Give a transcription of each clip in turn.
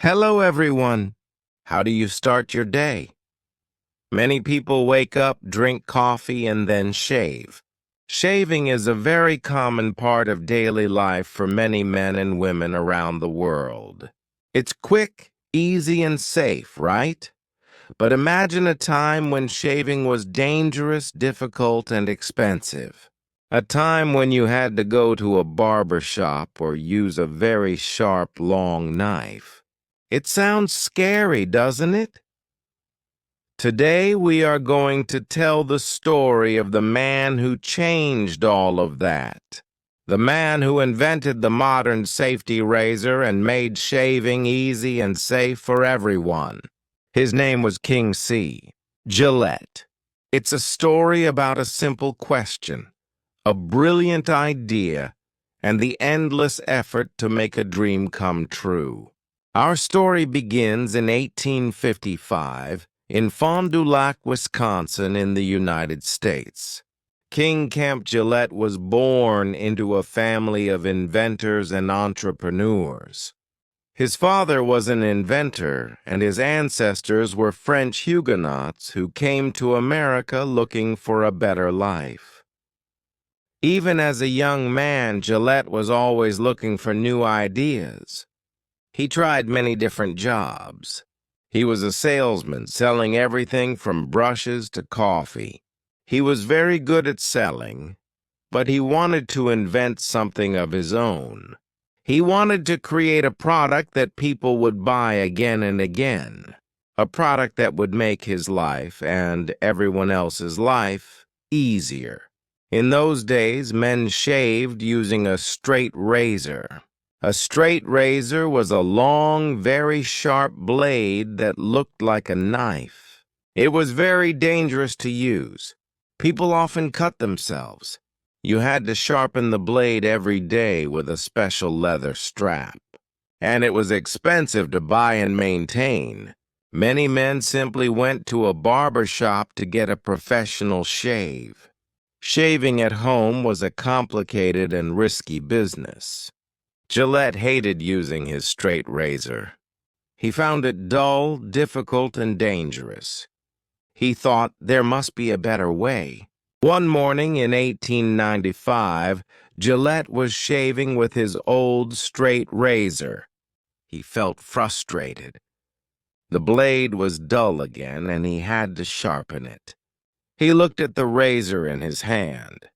Hello, everyone. How do you start your day? Many people wake up, drink coffee, and then shave. Shaving is a very common part of daily life for many men and women around the world. It's quick, easy, and safe, right? But imagine a time when shaving was dangerous, difficult, and expensive. A time when you had to go to a barber shop or use a very sharp, long knife. It sounds scary, doesn't it? Today we are going to tell the story of the man who changed all of that. The man who invented the modern safety razor and made shaving easy and safe for everyone. His name was King C. Gillette. It's a story about a simple question, a brilliant idea, and the endless effort to make a dream come true. Our story begins in 1855 in Fond du Lac, Wisconsin in the United States. King Kemp Gillette was born into a family of inventors and entrepreneurs. His father was an inventor, and his ancestors were French Huguenots who came to America looking for a better life. Even as a young man, Gillette was always looking for new ideas. He tried many different jobs. He was a salesman, selling everything from brushes to coffee. He was very good at selling, but he wanted to invent something of his own. He wanted to create a product that people would buy again and again, a product that would make his life and everyone else's life easier. In those days, men shaved using a straight razor. A straight razor was a long, very sharp blade that looked like a knife. It was very dangerous to use. People often cut themselves. You had to sharpen the blade every day with a special leather strap. And it was expensive to buy and maintain. Many men simply went to a barber shop to get a professional shave. Shaving at home was a complicated and risky business. Gillette hated using his straight razor. He found it dull, difficult, and dangerous. He thought there must be a better way. One morning in 1895, Gillette was shaving with his old straight razor. He felt frustrated. The blade was dull again, and he had to sharpen it. He looked at the razor in his hand.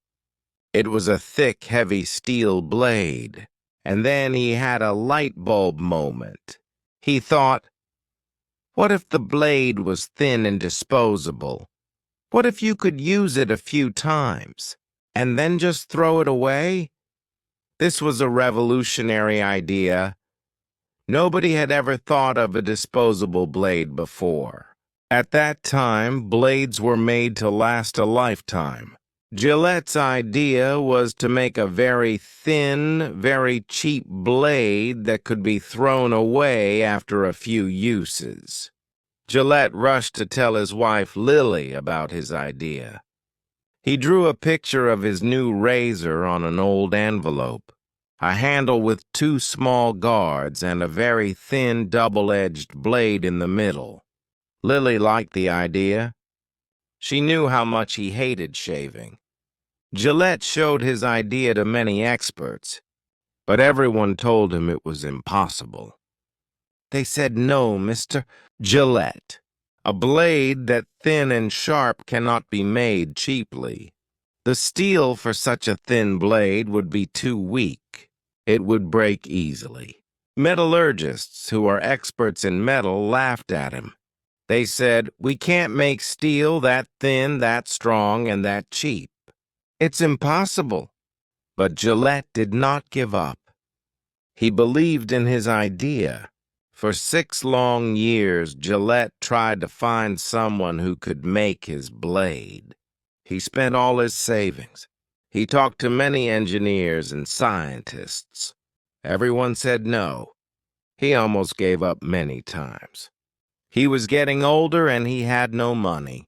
It was a thick, heavy steel blade. And then he had a light bulb moment. He thought, what if the blade was thin and disposable? What if you could use it a few times, and then just throw it away? This was a revolutionary idea. Nobody had ever thought of a disposable blade before. At that time, blades were made to last a lifetime. Gillette's idea was to make a very thin, very cheap blade that could be thrown away after a few uses. Gillette rushed to tell his wife Lily about his idea. He drew a picture of his new razor on an old envelope, a handle with two small guards and a very thin double-edged blade in the middle. Lily liked the idea. She knew how much he hated shaving. Gillette showed his idea to many experts, but everyone told him it was impossible. They said, "No, Mr. Gillette. A blade that thin and sharp cannot be made cheaply. The steel for such a thin blade would be too weak. It would break easily." Metallurgists, who are experts in metal, laughed at him. They said, "We can't make steel that thin, that strong, and that cheap. It's impossible." But Gillette did not give up. He believed in his idea. For 6 long years, Gillette tried to find someone who could make his blade. He spent all his savings. He talked to many engineers and scientists. Everyone said no. He almost gave up many times. He was getting older and he had no money.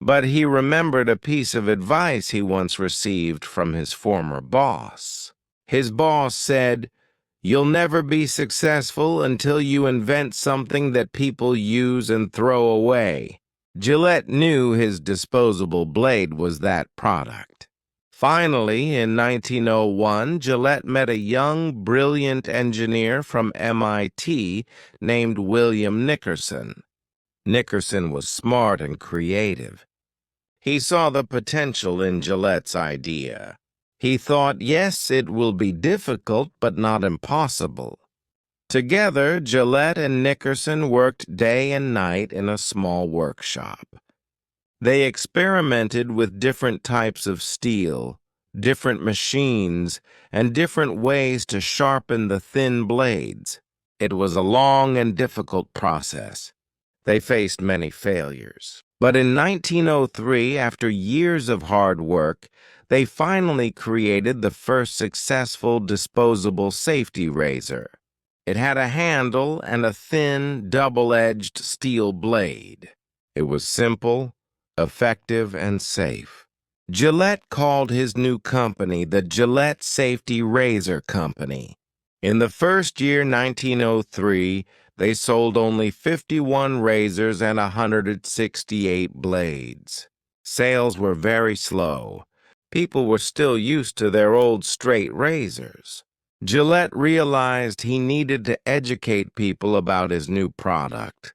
But he remembered a piece of advice he once received from his former boss. His boss said, You'll never be successful until you invent something that people use and throw away. Gillette knew his disposable blade was that product. Finally, in 1901, Gillette met a young, brilliant engineer from MIT named William Nickerson. Nickerson was smart and creative. He saw the potential in Gillette's idea. He thought, yes, it will be difficult, but not impossible. Together, Gillette and Nickerson worked day and night in a small workshop. They experimented with different types of steel, different machines, and different ways to sharpen the thin blades. It was a long and difficult process. They faced many failures. But in 1903, after years of hard work, they finally created the first successful disposable safety razor. It had a handle and a thin, double-edged steel blade. It was simple, effective, and safe. Gillette called his new company the Gillette Safety Razor Company. In the first year, 1903, they sold only 51 razors and 168 blades. Sales were very slow. People were still used to their old straight razors. Gillette realized he needed to educate people about his new product.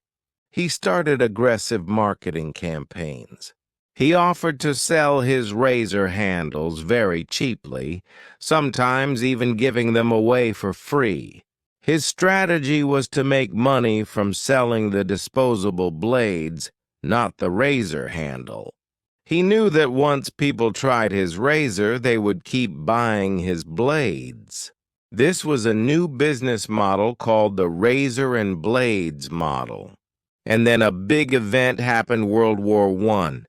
He started aggressive marketing campaigns. He offered to sell his razor handles very cheaply, sometimes even giving them away for free. His strategy was to make money from selling the disposable blades, not the razor handle. He knew that once people tried his razor, they would keep buying his blades. This was a new business model called the razor and blades model. And then a big event happened, World War I.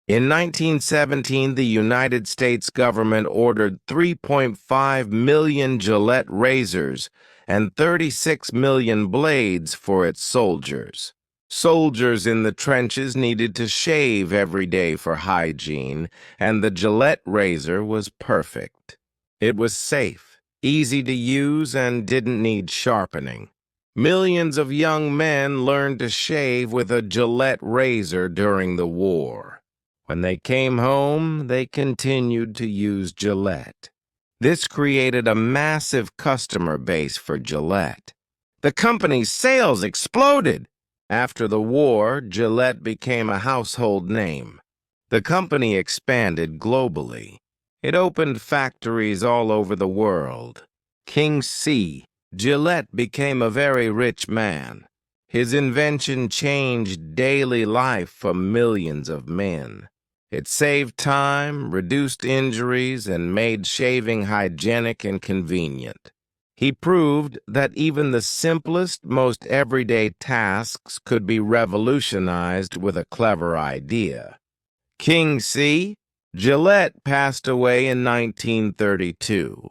In 1917, the United States government ordered 3.5 million Gillette razors and 36 million blades for its soldiers. Soldiers in the trenches needed to shave every day for hygiene, and the Gillette razor was perfect. It was safe, easy to use, and didn't need sharpening. Millions of young men learned to shave with a Gillette razor during the war. When they came home, they continued to use Gillette. This created a massive customer base for Gillette. The company's sales exploded. After the war, Gillette became a household name. The company expanded globally. It opened factories all over the world. King C. Gillette became a very rich man. His invention changed daily life for millions of men. It saved time, reduced injuries, and made shaving hygienic and convenient. He proved that even the simplest, most everyday tasks could be revolutionized with a clever idea. King C. Gillette passed away in 1932.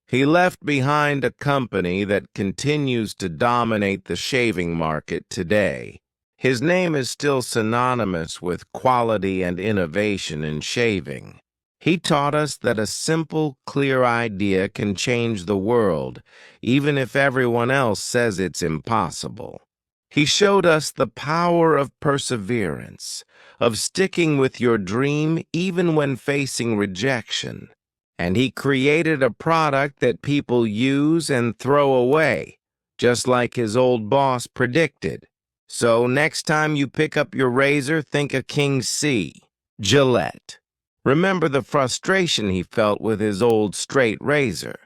He left behind a company that continues to dominate the shaving market today. His name is still synonymous with quality and innovation in shaving. He taught us that a simple, clear idea can change the world, even if everyone else says it's impossible. He showed us the power of perseverance, of sticking with your dream even when facing rejection. And he created a product that people use and throw away, just like his old boss predicted. So next time you pick up your razor, think of King C. Gillette. Remember the frustration he felt with his old straight razor.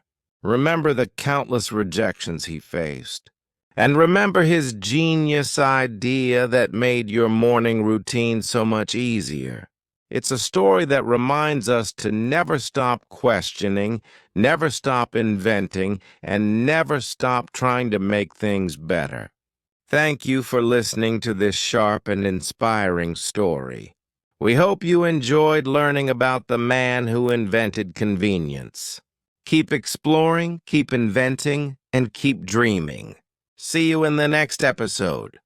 Remember the countless rejections he faced. And remember his genius idea that made your morning routine so much easier. It's a story that reminds us to never stop questioning, never stop inventing, and never stop trying to make things better. Thank you for listening to this sharp and inspiring story. We hope you enjoyed learning about the man who invented convenience. Keep exploring, keep inventing, and keep dreaming. See you in the next episode.